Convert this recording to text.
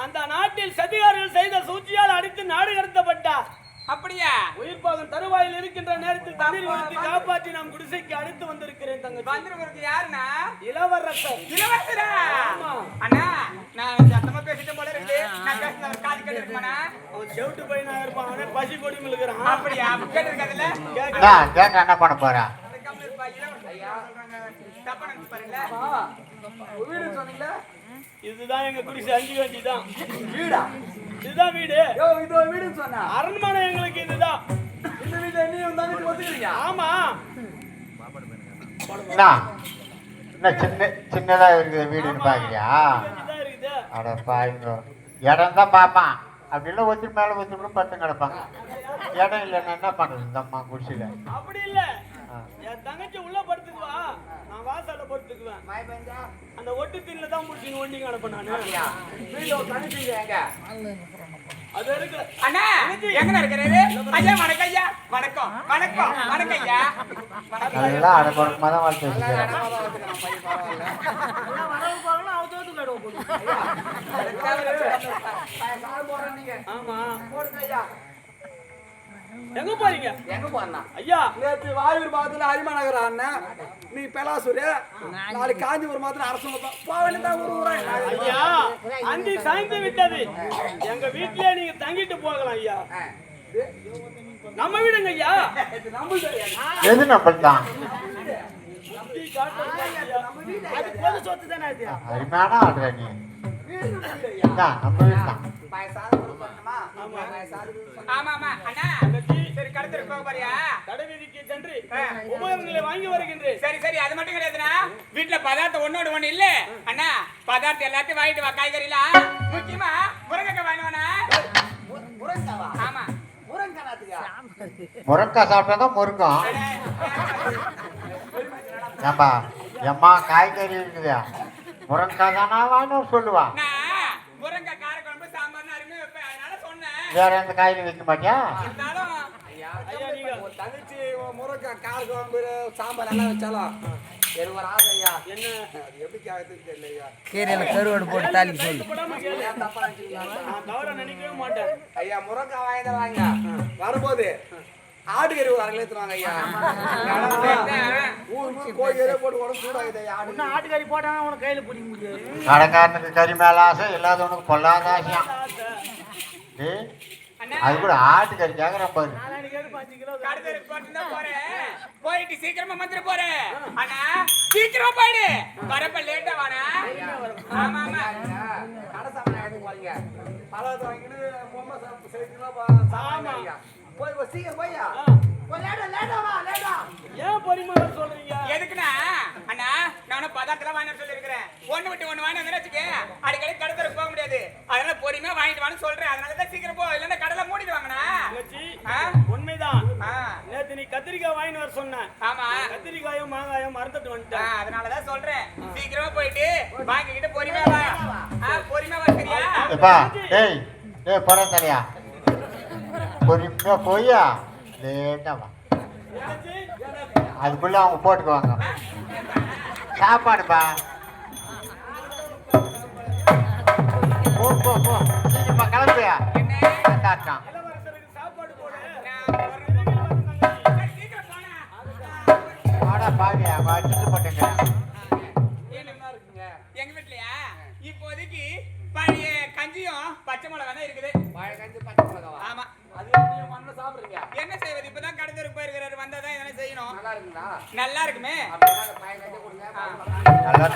அந்த நாட்டில் சதிகாரிகள் செய்த சூழ்ச்சியால் அடித்து நாடு கடத்தப்பட்டார். அப்படியா? உயிர் போகும் தருவாயில் இருக்கின்ற நேரத்தில் தண்ணீர் கொடுத்து காப்பாற்றி நாம் குடிசைக்கு அழைத்து வந்திருக்கிறேன். தங்கச்சி வந்திருக்கிறது யாருன்னா? இளவரசர். இளவரசரா? அண்ணா நான் சத்தமா பேசிட்டு போல இருக்கு. நான் பேசுறது அவர் காது கேட்டு இருக்குமாண்ணா? அவன் செவிட்டு பையனா இருப்பான். அவனே பசி கொடி மிழுகிறான். அப்படியா? கேட்டு இருக்காதுல்ல? கேட்க என்ன பண்ண போறா? இதுதான் எங்க குடிசை. 5 வேண்டிதான் வீடா? இதுதான் வீடு. இதோ வீடுன்னு சொன்னா அரண்மனை எங்களுக்கு இதுதான். இந்த வீட்டுல நீ வந்து ஒத்துக்கிறீங்க? ஆமா. என்ன சின்னதா இருக்குது வீடுன்னு பாக்குறியா? இருக்குது. அட பாருங்க, இடம் தான் பாப்பான். அப்படின்னா ஒருத்தர் மேல ஒருத்தர் பத்து கிடப்பாங்க. இடம் இல்லைன்னா என்ன பண்றது இந்த அம்மா குடிசையில? அப்படி இல்ல, என் தங்கச்சி உள்ள படுத்துக்குவா, நான் வாசல்ல படுத்துக்குவேன். அந்த ஒட்டு தின்ல தான் முடிச்சு ஒண்டிங்க அனுப்ப நானு. அது இருக்கு. அண்ணா எங்க இருக்கிறது? ஐயா வணக்கம். ஐயா வணக்கம். வணக்கம் வணக்கம் ஐயா. நல்லா அடக்கமா தான் வாழ்க்கை வச்சுக்கிறேன். ஆமா எங்க போறீங்க? எங்க போறா ஐயா? நேற்று வாயூர் பாகத்துல அரிமா நகர் அண்ணன், நீ பெலாசூர், நாளைக்கு காஞ்சிபுரம் மாத்திரம் அரசு போக வேண்டியதான் ஒரு ஊரா. ஐயா அந்தி சாய்ந்து விட்டது. எங்க வீட்லயே நீங்க தங்கிட்டு போகலாம் ஐயா. நம்ம வீடுங்க ஐயா. எது நம்மள்தான்? அது பொது சொத்து தானே அது. அருமையான ஆடுற நீ. நம்ம வீடு தான். ஆமா ஆமா அண்ணா. சரி கடத்திட்டு போக போறியா? கடைவீதிக்கு சென்று உபகரணங்களை வாங்கி வருகின்றேன். சரி சரி அது மட்டும் கிடையாதுண்ணா. வீட்டுல பதார்த்தம் ஒன்னோடு ஒண்ணு இல்ல அண்ணா. பதார்த்தம் எல்லாத்தையும் வாங்கிட்டு வா. காய்கறிலாம் முக்கியமா முருங்கைக்காய் வாங்கினா. ஆமா முருங்காய் சாப்பிட்டாதான் முருங்கம். ஏம்பா எம்மா காய்கறி இருக்குதா? முருங்காய் தானா வாங்கணும் சொல்லுவா. முருங்கைக்காய் காரக்குழம்பு சாம்பார்னு அருமையா வைப்பேன். அதனால சொன்னேன். வேற எந்த காய்கறி வைக்க மாட்டியா? தங்கச்சி முருங்கைக்காய் கார குழம்பு சாம்பார் எல்லாம் வச்சாலும் எனக்கு ஒரு ஆசை ஐயா. என்ன எப்படி கேட்கறது தெரியல. கீரையில கருவாடு போட்டு தாளிக்கு சொல்லு. நினைக்கவே மாட்டேன் ஐயா. முருங்கைக்காய் வாங்கிதான் வாங்க வரும்போது ஆடுகறி ஒரு 1/2 எடுத்துவாங்க ஐயா. ஊருக்கு கோழிக்கறி போட்டு உடம்பு சூடாகுது ஐயா. ஆட்டுக்கறி போட்டா உனக்கு கையில பிடிக்க முடியாது. கடைக்காரனுக்கு கறி மேல ஆசை, இல்லாதவனுக்கு பொல்லாத ஆசையா. அது கூட ஆட்டுக்கறி கேக்குறேன் பாரு. போயிட்டு சீக்கிரமா வந்துட்டு போறேன். ஆனா சீக்கிரமா போயிடு. வரப்ப லேட்டா வாடா. ஆமா ஆமா கடை சாமான் எடுத்து போறீங்க. பழத்தை வாங்கிட்டு பொம்மை செய்யலாம். ஆமா போய் சீக்கிரம் போய்யா. ஏன் பொறுமை சொல்றீங்க? எதுக்குண்ணா அண்ணா நானும் பதார்த்தம் வாங்கிட்டு சொல்லிருக்கிறேன். ஒண்ணு விட்டு ஒண்ணு வாங்கி வச்சுக்க அடிக்கடி கடை போக முடியாது. அதனால பொறுமையா வாங்கிட்டு வான்னு சொல்றேன். அதனாலதான் சீக்கிரம் போ, இல்லன்னா கடலை மூடிட்டு வாங்கண்ணா. உண்மைதான். நேத்து நீ கத்திரிக்காய் வாங்கிட்டு வர சொன்ன. ஆமா கத்திரிக்காயும் மாங்காயும் மறந்துட்டு வந்துட்டேன். அதனாலதான் சொல்றேன் சீக்கிரமா போயிட்டு வாங்கிக்கிட்டு பொறுமையா வா. பொறுமையா வா சரியா? ஏய் போற தனியா பொறுமையா போய்யா லேட்டா வா. அதுக்குள்ள அவங்க போட்டுக்குவாங்க சாப்பாடுப்பா. போ போ போ சீக்கிரமா கிளம்பியா. பாவியா வச்சுட்டு போட்டுங்க. எங்க வீட்லயா இப்போதைக்கு பழைய கஞ்சியும் பச்சை மிளகா தான் இருக்குது. பழைய கஞ்சி பச்சை மிளகாவா? ஆமா. அது மண்ணு சாப்பிடுறீங்க? என்ன செய்வது? இப்பதான் கடத்தருக்கு போயிருக்கிறாரு. வந்தாதான் இதெல்லாம் செய்யணும். நல்லா இருக்குங்களா? நல்லா இருக்குமே. பழைய கஞ்சி கொடுங்க. நல்லா